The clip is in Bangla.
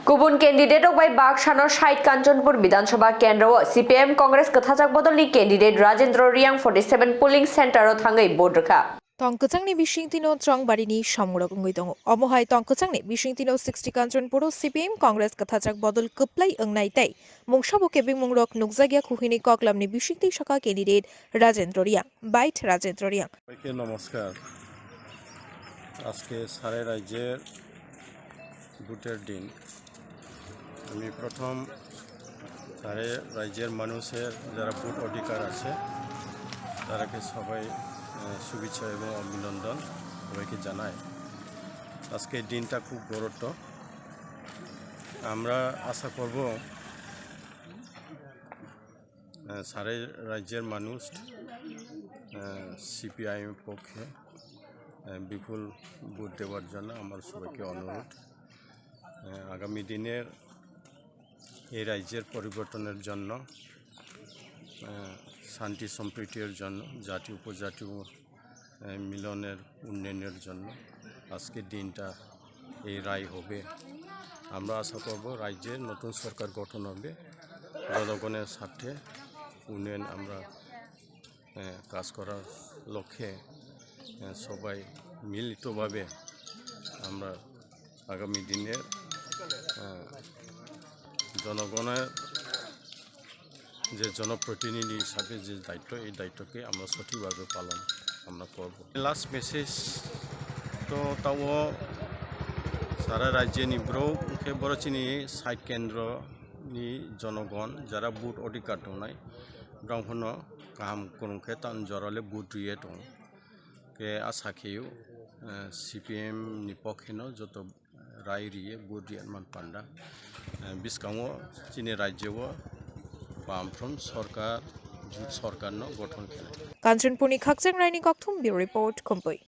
गुबुन कैंडिडेटों बाय बाक्सानो साइट कांचनपुर विधानसभा केंद्र सीपीएम कांग्रेस कथाजाक बदलनि candidate Rajendra Reang 47 polling centre थांगै भोट रोखा Kwchangni bisingtino Chongmari samuragungui dong. Omohai Kwchangni bisingtino 60 Kanchanpur Cpim Congress kathajak bodol kuplai engnai tai. Mungsabo kebing mungrok nukjagia kuhini koklamni bisingti Sakha candidate Rajendra Reang. Bite Rajendra Reang. নমস্কার আজকে সারা রাজ্যের ভোটের দিন আমি প্রথম সারা রাজ্যের মানুষের যারা ভোট অধিকার আছে তারাকে সবাই শুভেচ্ছা এবং অভিনন্দন সবাইকে জানাই আজকে দিনটা খুব গুরুত্ব আমরা আশা করব সারা রাজ্যের মানুষ সিপিআইএম পক্ষে বিপুল ভোট দেওয়ার জন্য আমার সবাইকে অনুরোধ আগামী দিনের এই রাজ্যের পরিবর্তনের জন্য শান্তি সম্প্রীতির জন্য জাতি উপজাতীয় মিলনের উন্নয়নের জন্য আজকের দিনটা এই রায় হবে আমরা আশা করব রাজ্যের নতুন সরকার গঠন হবে জনগণের স্বার্থে উন্নয়ন আমরা কাজ করার লক্ষ্যে সবাই মিলিতভাবে আমরা আগামী দিনের জনগণের যে জনপ্রতিনিধি হিসাবে যে দায়িত্ব এই দায়িত্বকে আমরা সঠিকভাবে পালন আমরা করব লাস্ট মেসেজ তো তাও সারা রাজ্যের ব্রৌকে বড়চিনি সাইট কেন্দ্রनि জনগণ যারা ভোট অধিকার দंनाय ब्राह्मण गाहाम गरंखे तान जराले भोट रिये दं के आशा खेयो सीपीएम नि पक्षेनो जत राय रिये भोट रिये मान पांडा बिस्कांगो चिनि राज्यव बामफ्रोम सरकार सरकारनो गठन खेले Kanchanpur ni Kwchang Raini Kokthum Bureau Report Khumpui